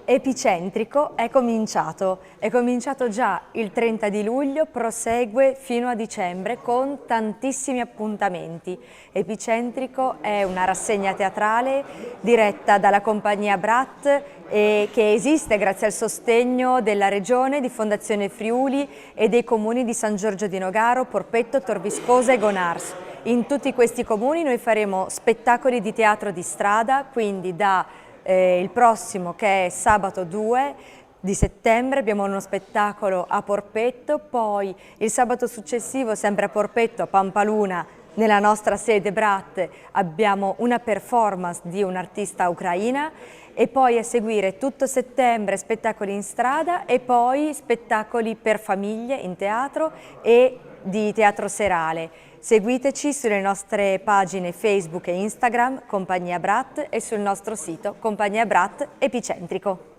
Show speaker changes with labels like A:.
A: Epicentrico è cominciato già il 30 di luglio, prosegue fino a dicembre con tantissimi appuntamenti. Epicentrico è una rassegna teatrale diretta dalla compagnia Brat e che esiste grazie al sostegno della Regione, di Fondazione Friuli e dei comuni di San Giorgio di Nogaro, Porpetto, Torviscosa e Gonars. In tutti questi comuni noi faremo spettacoli di teatro di strada, quindi il prossimo, che è sabato 2 di settembre, abbiamo uno spettacolo a Porpetto, poi il sabato successivo, sempre a Porpetto, a Pampaluna, nella nostra sede Brat, abbiamo una performance di un'artista ucraina e poi a seguire tutto settembre spettacoli in strada e poi spettacoli per famiglie in teatro e di teatro serale. Seguiteci sulle nostre pagine Facebook e Instagram Compagnia Brat e sul nostro sito Compagnia Brat Epicentrico.